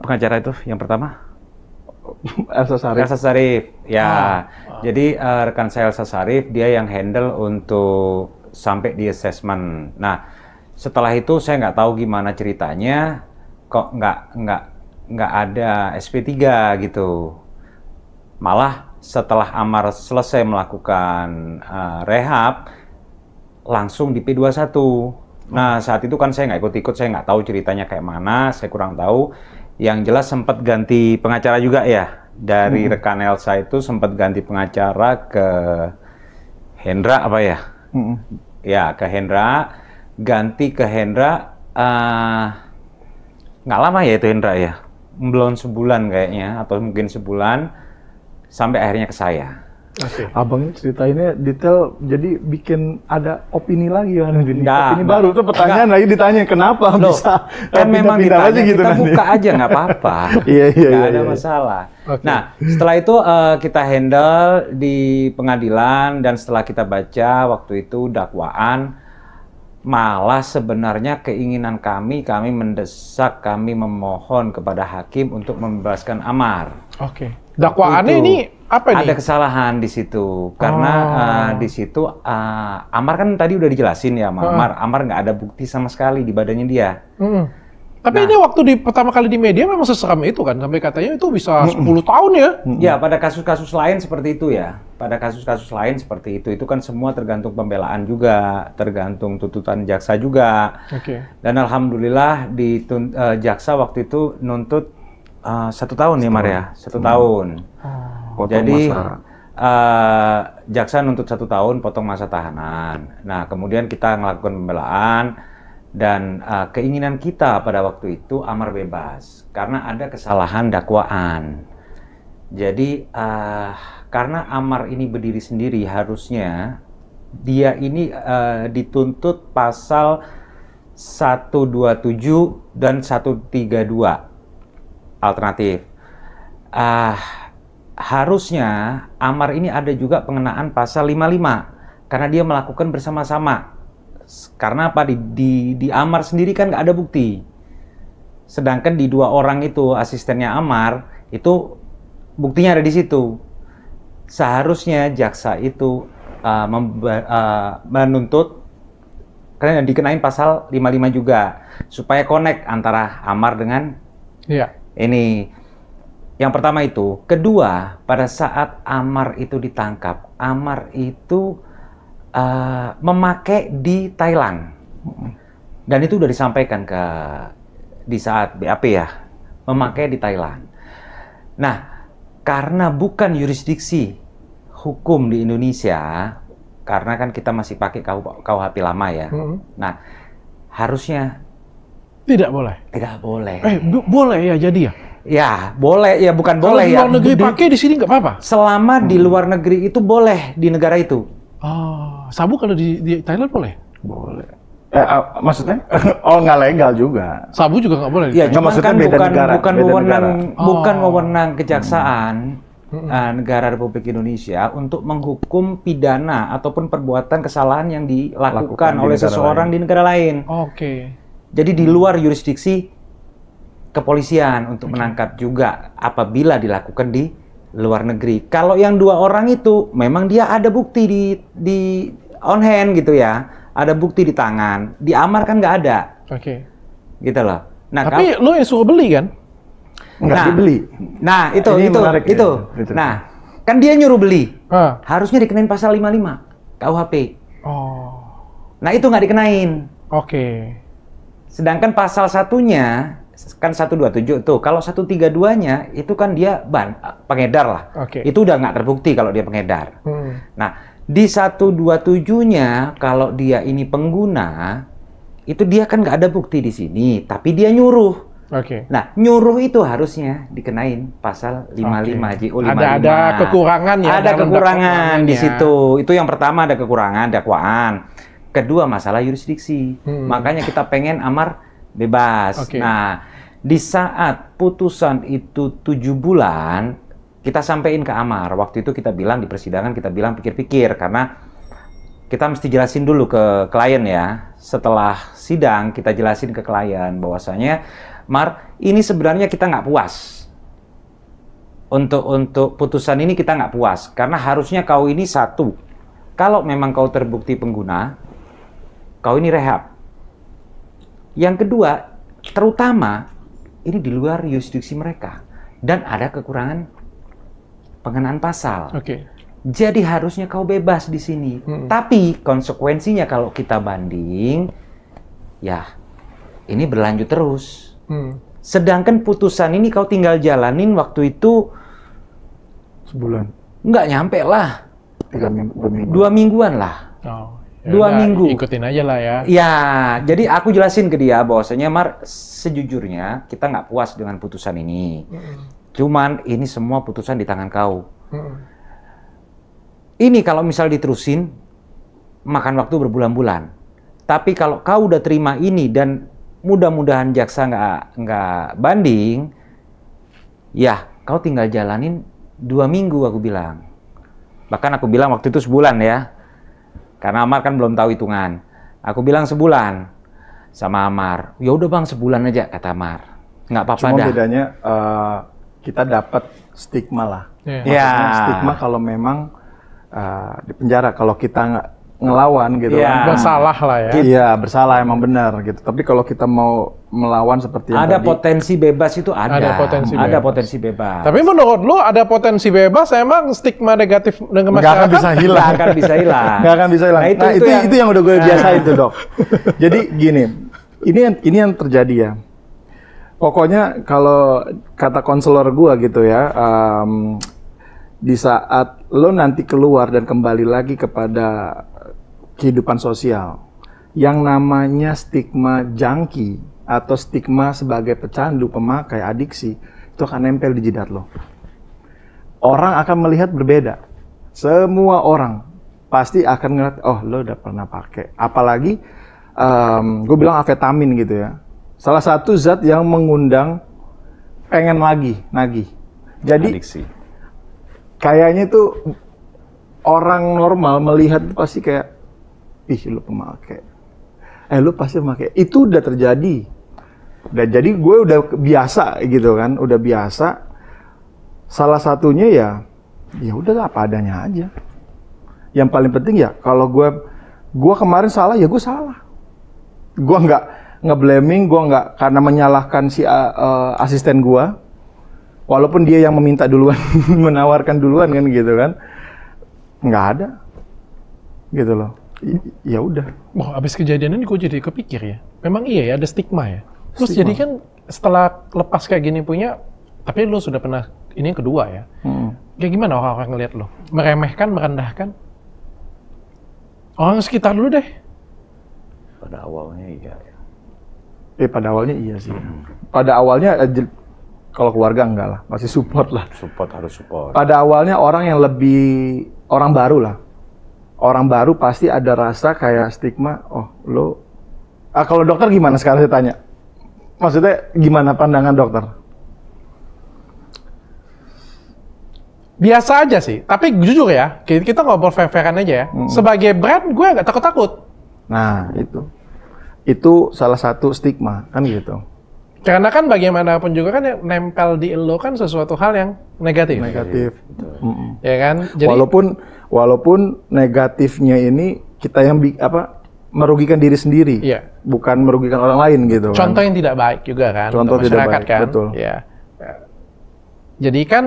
Pengacara itu yang pertama? Elsa Sarif, ya. Jadi rekan saya Elsa Sarif, dia yang handle untuk sampai di assessment. Nah, setelah itu saya nggak tahu gimana ceritanya, kok nggak ada SP3 gitu. Malah setelah Amar selesai melakukan rehab, langsung di P21. Nah, saat itu kan saya nggak ikut-ikut, saya nggak tahu ceritanya kayak mana, saya kurang tahu. Yang jelas sempat ganti pengacara juga ya. Dari rekan Elsa itu sempat ganti pengacara ke Hendra apa ya? Ya, ke Hendra. Ganti ke Hendra, nggak lama ya itu Hendra ya? Belum sebulan kayaknya, atau mungkin sebulan. Sampai akhirnya ke saya. Abangnya ceritainnya detail, jadi bikin ada opini lagi kan? Opini baru tuh pertanyaan lagi ditanya kenapa bisa kan memang ditanya aja gitu kita nanti. Buka aja nggak apa-apa. Nggak ada masalah. Nah setelah itu kita handle di pengadilan dan setelah kita baca waktu itu dakwaan, Malah sebenarnya keinginan kami mendesak, kami memohon kepada hakim untuk membebaskan Amar. Oke. Dakwaannya ini apa ini? Ada kesalahan di situ karena di situ Amar kan tadi udah dijelasin ya, Amar nggak ada bukti sama sekali di badannya dia. Tapi ini waktu pertama kali di media memang seseram itu kan, sampai katanya itu bisa 10 tahun ya? Ya, pada kasus-kasus lain seperti itu ya. Pada kasus-kasus lain seperti itu kan semua tergantung pembelaan juga, tergantung tuntutan jaksa juga. Dan alhamdulillah jaksa waktu itu nuntut 1 tahun ya, Mar ya, 1 tahun. Jadi jaksa nuntut 1 tahun, potong masa tahanan. Nah, kemudian kita melakukan pembelaan. Dan keinginan kita pada waktu itu Amar bebas karena ada kesalahan dakwaan. Jadi karena Amar ini berdiri sendiri, harusnya dia ini dituntut pasal 127 dan 132 alternatif. Harusnya Amar ini ada juga pengenaan pasal 55 karena dia melakukan bersama-sama. Karena apa, di Amar sendiri kan nggak ada bukti, sedangkan di 2 orang itu asistennya Amar itu buktinya ada di situ. Seharusnya jaksa itu menuntut karena dikenain pasal 55 juga supaya connect antara Amar dengan ini. Yang pertama itu. Kedua, pada saat Amar itu ditangkap, Amar itu memakai di Thailand, dan itu udah disampaikan di saat BAP ya, memakai di Thailand. Nah, karena bukan yurisdiksi hukum di Indonesia, karena kan kita masih pakai KUHP lama ya. Nah, harusnya tidak boleh. Boleh ya jadi ya? Ya, boleh ya, bukan kalau boleh ya. Kalau di luar negeri pakai, di sini nggak apa-apa. Selama di luar negeri itu boleh di negara itu. Sabu kalau di Thailand boleh? Boleh. Maksudnya? Nggak legal juga. Sabu juga nggak boleh? Ya, cuma kan bukan wewenang kejaksaan negara Republik Indonesia untuk menghukum pidana ataupun perbuatan kesalahan yang dilakukan oleh seseorang di negara lain. Jadi di luar yurisdiksi kepolisian untuk menangkap juga apabila dilakukan di luar negeri. Kalau yang 2 orang itu memang dia ada bukti di on hand gitu ya, ada bukti di tangan. Di Amar kan nggak ada. Gitu loh. Nah, tapi lo yang suruh beli kan? Nggak dibeli. Nah, itu. Nah, kan dia nyuruh beli. Harusnya dikenain pasal 55 KUHP. Nah, itu nggak dikenain. Sedangkan pasal satunya kan 127 tuh. Kalau 132-nya itu kan dia pengedar lah. Itu udah nggak terbukti kalau dia pengedar. Nah, di 127-nya kalau dia ini pengguna, itu dia kan nggak ada bukti di sini, tapi dia nyuruh. Nah, nyuruh itu harusnya dikenain pasal 55 JO 55. Ada kekurangan ya. Ada kekurangan di situ. Itu yang pertama, ada kekurangan dakwaan. Kedua, masalah yurisdiksi. Makanya kita pengen Amar bebas. Nah, di saat putusan itu 7 bulan, kita sampaikan ke Amar. Waktu itu kita bilang di persidangan, kita bilang pikir-pikir karena kita mesti jelasin dulu ke klien ya. Setelah sidang kita jelasin ke klien bahwasanya, Mar, ini sebenarnya kita nggak puas. Untuk putusan ini kita nggak puas karena harusnya kau ini satu, kalau memang kau terbukti pengguna, kau ini rehab. Yang kedua, terutama ini di luar yurisdiksi mereka dan ada kekurangan pengenaan pasal. Jadi harusnya kau bebas di sini. Tapi konsekuensinya kalau kita banding, ya ini berlanjut terus. Sedangkan putusan ini kau tinggal jalanin waktu itu sebulan. Nggak nyampe lah. 2 mingguan lah. 2 minggu. Ikutin aja lah ya. Ya, jadi aku jelasin ke dia bahwasanya Mar, sejujurnya kita nggak puas dengan putusan ini. Cuman ini semua putusan di tangan kau. Ini kalau misal diterusin, makan waktu berbulan-bulan. Tapi kalau kau udah terima ini dan mudah-mudahan jaksa nggak banding, ya kau tinggal jalanin 2 minggu aku bilang. Bahkan aku bilang waktu itu sebulan ya. Karena Amar kan belum tahu hitungan. Aku bilang sebulan sama Amar. Ya udah bang, sebulan aja kata Amar. Nggak apa-apa Cuma dah. bedanya kita dapat stigma lah. Iya. Maksudnya Ya. stigma kalau memang di penjara, kalau kita nggak ngelawan gitu Iya. kan. Bersalah lah ya. Iya, bersalah emang benar gitu. Tapi kalau kita mau melawan seperti yang Ada tadi, potensi bebas itu ada. Ada potensi Ada bebas. potensi bebas. Tapi menurut lu ada potensi bebas, emang stigma negatif dengan nggak akan masyarakat? bisa hilang. Nggak akan bisa hilang. Nggak akan bisa hilang. Nah, Nah, itu yang udah gue biasain tuh, Dok. Jadi gini, ini yang terjadi ya. Pokoknya kalau kata konselor gue gitu ya, di saat lo nanti keluar dan kembali lagi kepada kehidupan sosial, yang namanya stigma junkie atau stigma sebagai pecandu, pemakai, adiksi, itu akan nempel di jidat lo. Orang akan melihat berbeda. Semua orang pasti akan ngeliat, oh lo udah pernah pakai. Apalagi, gue bilang amfetamin gitu ya. Salah satu zat yang mengundang pengen lagi, nagih. Jadi Adiksi. kayaknya tuh orang normal melihat tuh pasti kayak, ih lu pemakai. Lu pasti pemakai. Itu udah terjadi. Dan jadi gue udah biasa gitu kan, udah biasa. Salah satunya ya udah apa adanya aja. Yang paling penting ya kalau gue kemarin salah ya gue salah. Gue nggak nge-blaming, gue nggak karena menyalahkan si asisten gue. Walaupun dia yang meminta duluan, menawarkan duluan kan gitu kan. Nggak ada. Gitu loh. Ya udah. Wah, abis kejadian ini gue jadi kepikir ya. Memang iya ya, ada stigma ya. Terus Stigma. jadi kan setelah lepas kayak gini punya, tapi lu sudah pernah, ini yang kedua ya. Kayak gimana orang-orang ngeliat lo? Meremehkan, merendahkan? Orang sekitar lu deh. Pada awalnya iya. Pada awalnya iya sih. Pada awalnya kalau keluarga enggak lah, masih support lah. Harus support. Pada awalnya orang yang lebih orang baru lah. Orang baru pasti ada rasa kayak stigma, oh lo. Kalau dokter gimana sekarang saya tanya? Maksudnya gimana pandangan dokter? Biasa aja sih, tapi jujur ya, kita ngobrol fair-fairan aja ya. Sebagai brand, gue nggak takut-takut. Nah, itu salah satu stigma, kan gitu. Karena kan bagaimanapun juga kan yang nempel di lo kan sesuatu hal yang negatif. Negatif. Ya kan? Jadi, Walaupun negatifnya ini kita yang merugikan diri sendiri, Iya. bukan merugikan orang lain gitu. contoh kan. yang tidak baik juga kan Contoh untuk tidak masyarakat baik, kan. betul. Ya. Jadi kan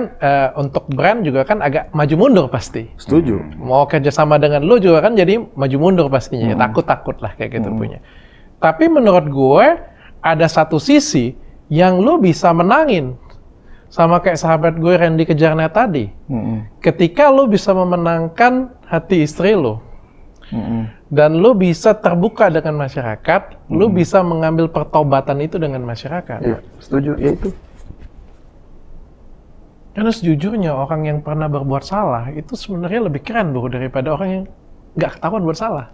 untuk brand juga kan agak maju mundur pasti. Setuju. Mau kerjasama dengan lo juga kan jadi maju mundur pastinya. Takut-takut lah kayak gitu punya. Tapi menurut gue ada satu sisi yang lo bisa menangin. Sama kayak sahabat gue Randy Kejarnya tadi. Ketika lo bisa memenangkan hati istri lo. Dan lo bisa terbuka dengan masyarakat. Lo bisa mengambil pertobatan itu dengan masyarakat. Iya, setuju. Ya itu. Karena sejujurnya orang yang pernah berbuat salah itu sebenarnya lebih keren bro daripada orang yang nggak ketahuan bersalah.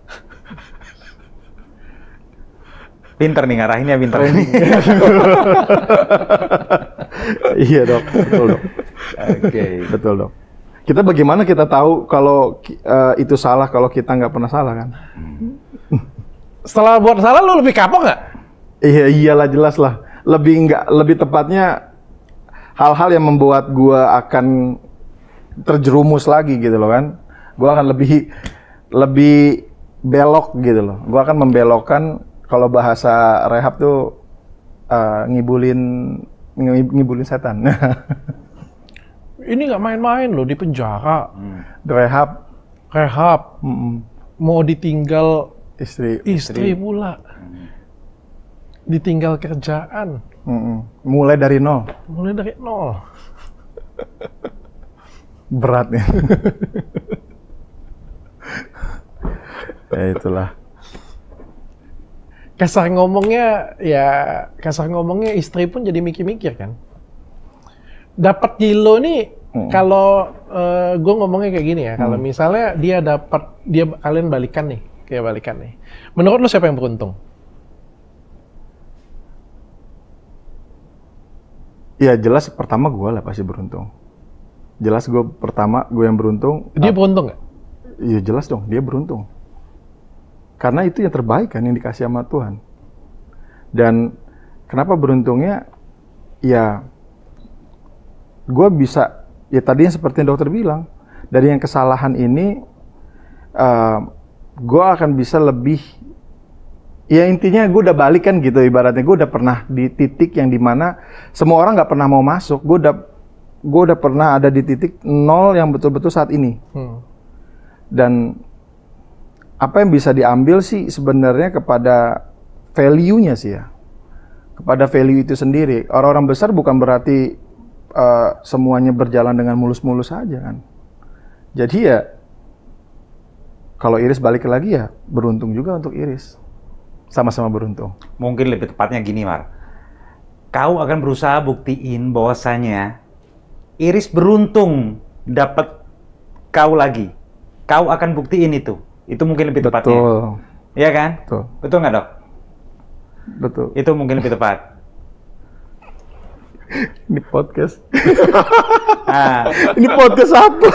Pinter nih ngarahinnya, pinter nih. Iya dok, betul dok. Oke. Betul dok. Kita bagaimana kita tahu kalau itu salah kalau kita nggak pernah salah kan? Setelah buat salah lo lebih kapok nggak? Iya iyalah jelas lah. Lebih tepatnya hal-hal yang membuat gua akan terjerumus lagi gitu loh kan. Gua akan lebih belok gitu loh. Gua akan membelokkan, kalau bahasa rehab tuh ngibulin setan. Ini nggak main-main loh, di penjara, Rehab mau ditinggal istri. pula, ditinggal kerjaan, Mulai dari nol. mulai dari nol. Berat nih. Ya itulah. Kasar ngomongnya istri pun jadi mikir-mikir kan. Dapat Gilo nih, kalau gue ngomongnya kayak gini ya, kalau misalnya kalian balikan nih, menurut lo siapa yang beruntung? Ya jelas pertama gue lah pasti beruntung. Jelas gue yang beruntung. Dia beruntung nggak? Iya jelas dong dia beruntung. Karena itu yang terbaik kan yang dikasih sama Tuhan. Dan kenapa beruntungnya? Ya, gue bisa, ya tadi yang seperti yang dokter bilang, dari yang kesalahan ini, gue akan bisa lebih, ya intinya gue udah balik kan gitu ibaratnya. Gue udah pernah di titik yang dimana semua orang nggak pernah mau masuk. Gue udah pernah ada di titik nol yang betul-betul saat ini. Dan apa yang bisa diambil sih sebenarnya kepada value-nya sih ya. Kepada value itu sendiri. Orang-orang besar bukan berarti semuanya berjalan dengan mulus-mulus saja kan. Jadi ya, kalau Iris balik lagi ya beruntung juga untuk Iris. Sama-sama beruntung. Mungkin lebih tepatnya gini, Mar. Kau akan berusaha buktiin bahwasanya Iris beruntung dapat kau lagi. Kau akan buktiin itu. Itu mungkin lebih tepatnya. Betul. Iya kan? Betul. Betul nggak, Dok? Betul. Itu mungkin lebih tepat. Ini podcast. Nah, Ini podcast apa?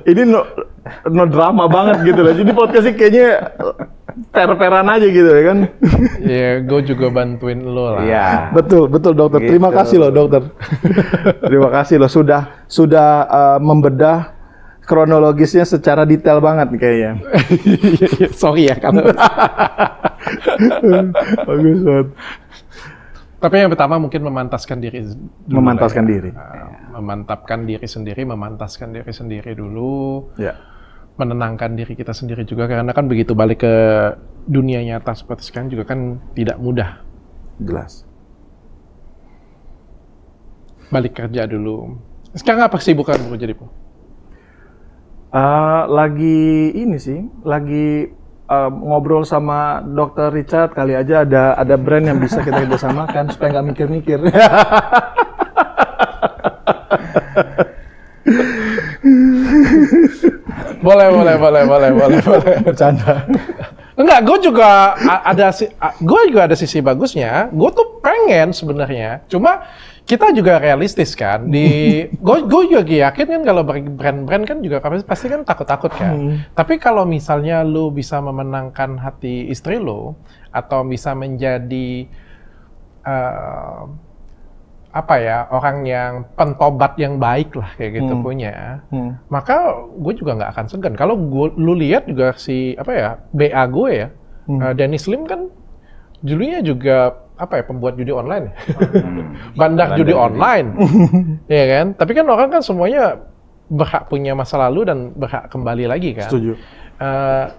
Ini no drama banget gitu loh. Jadi podcastnya kayaknya fair-fairan aja gitu ya kan. Ya, gue juga bantuin lo lah. iya. Betul dokter. Gitu. Terima kasih loh dokter. Terima kasih loh sudah membedah kronologisnya secara detail banget nih kayaknya. Sorry ya kalau. Bagus banget. Tapi yang pertama mungkin memantaskan diri dulu. Memantaskan lah ya. diri. Memantapkan diri sendiri, memantaskan diri sendiri dulu. Ya. Menenangkan diri kita sendiri juga, karena kan begitu balik ke dunia nyata seperti sekarang juga kan tidak mudah. Jelas. Balik kerja dulu. Sekarang apa kesibukan bro jadi bro? Lagi ini sih, lagi ngobrol sama Dr. Richard, kali aja ada brand yang bisa kita kerjasamakan supaya nggak mikir-mikir. Boleh. Bercanda. Enggak, gue juga ada sisi bagusnya. Gue tuh pengen sebenarnya, cuma kita juga realistis kan. Gue juga yakin kan kalau brand-brand kan juga pasti kan takut-takut kan. Tapi kalau misalnya lu bisa memenangkan hati istri lu atau bisa menjadi orang yang pentobat yang baik lah kayak gitu punya, maka gue juga nggak akan segan. Kalau lu lihat juga BA gue ya, Dennis Lim kan dulunya juga pembuat judi online, bandar judi online, ya kan? Tapi kan orang kan semuanya berhak punya masa lalu dan berhak kembali lagi kan. Setuju.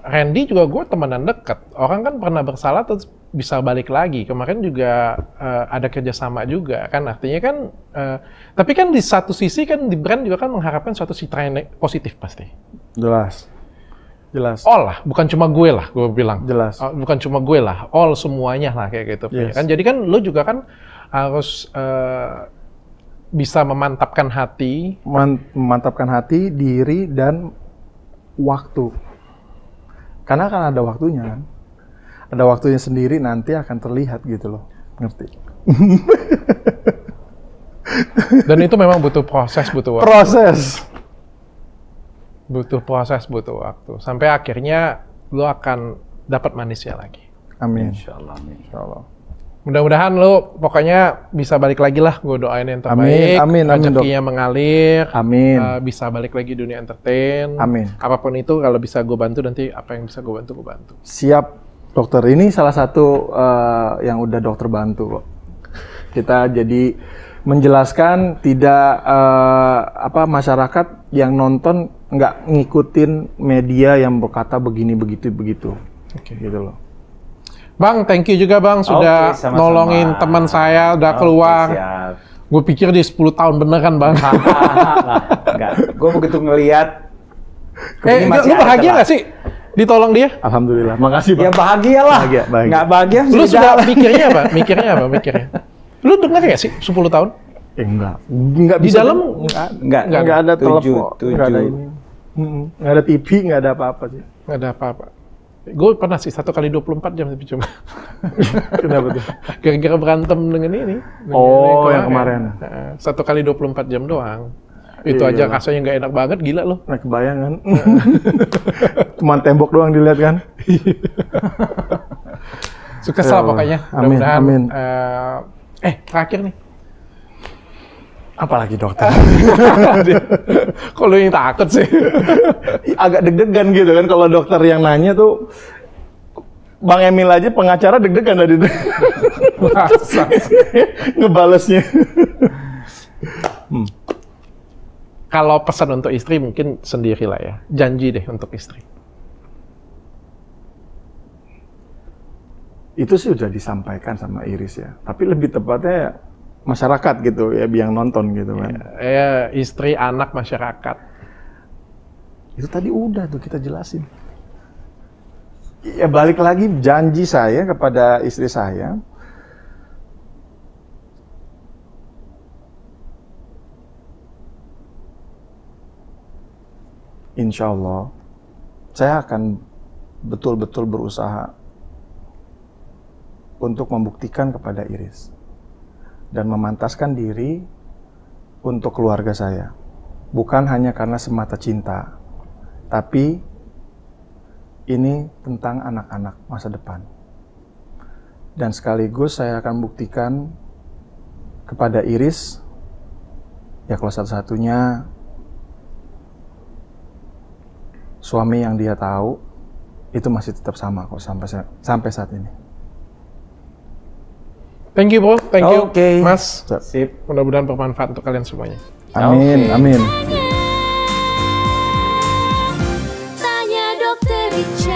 Randy juga gue temenan dekat. Orang kan pernah bersalah terus bisa balik lagi. Kemarin juga ada kerjasama juga kan. Artinya kan, tapi kan di satu sisi kan di brand juga kan mengharapkan suatu citra yang positif pasti. Jelas. All lah, bukan cuma gue lah, gue bilang. Jelas. Bukan cuma gue lah, all semuanya lah kayak gitu. Yes. Kan jadi kan lo juga kan harus bisa memantapkan hati. Memantapkan hati, diri, dan waktu. Karena kan ada waktunya kan. Ada waktunya sendiri nanti akan terlihat gitu loh. Ngerti? Dan itu memang butuh proses, butuh waktu. Butuh proses, butuh waktu. Sampai akhirnya lo akan dapat manisnya lagi. Amin. Insyaallah. Mudah-mudahan lo pokoknya bisa balik lagi lah. Gue doain yang terbaik. Amin, rezekinya mengalir. Amin. Bisa balik lagi dunia entertain. Amin. Apapun itu kalau bisa gue bantu nanti apa yang bisa gue bantu. Siap, dokter. Ini salah satu yang udah dokter bantu kok. Kita jadi menjelaskan tidak masyarakat yang nonton nggak ngikutin media yang berkata begini begitu. Oke. Gitu loh. Bang, thank you juga Bang sudah Oke, sama-sama. nolongin teman saya udah keluar. Siap. Gue pikir dia 10 tahun beneran Bang. Enggak, gue begitu ngelihat. Lu bahagia nggak sih ditolong dia? Alhamdulillah. Makasih, Pak. Ya bahagia lah. Bahagia. Nggak bahagia. Lu sudah mikirnya apa? Lu dengar nggak sih 10 tahun? Enggak Di bisa. dalam Enggak ada telepon, enggak ada ini. Enggak ada TV, enggak ada apa-apa sih. nggak ada apa-apa. Gue pernah sih 1 kali 24 jam tapi cuma. Kenapa tuh? Gara-gara berantem dengan ini. Oh, yang kemarin. 1 kali 24 jam doang. Itu aja Iyalah. rasanya nggak enak banget, gila loh. Nah, kebayang kan? Cuman tembok doang dilihat kan? Sukses lah pokoknya. Amin, Mudah-mudahan. amin. Terakhir nih. Apalagi dokter. Kok lu yang takut sih? Agak deg-degan gitu kan kalau dokter yang nanya tuh. Bang Emil aja pengacara deg-degan tadi. Ngebalesnya. Kalau pesan untuk istri mungkin sendiri lah ya. Janji deh untuk istri. Itu sih udah disampaikan sama Iris ya. Tapi lebih tepatnya masyarakat gitu ya, yang nonton gitu kan. Istri, anak, masyarakat. Itu tadi udah tuh kita jelasin. Ya balik lagi janji saya kepada istri saya. Insya Allah, saya akan betul-betul berusaha untuk membuktikan kepada Iris dan memantaskan diri untuk keluarga saya. Bukan hanya karena semata cinta, tapi ini tentang anak-anak masa depan. Dan sekaligus saya akan buktikan kepada Iris, ya kalau satu-satunya suami yang dia tahu itu masih tetap sama kok sampai saat ini. Thank you, bro. Thank you, Oke. Mas. Sip. Mudah-mudahan bermanfaat untuk kalian semuanya. Amin, Oke. amin. Tanya Dokter Richard.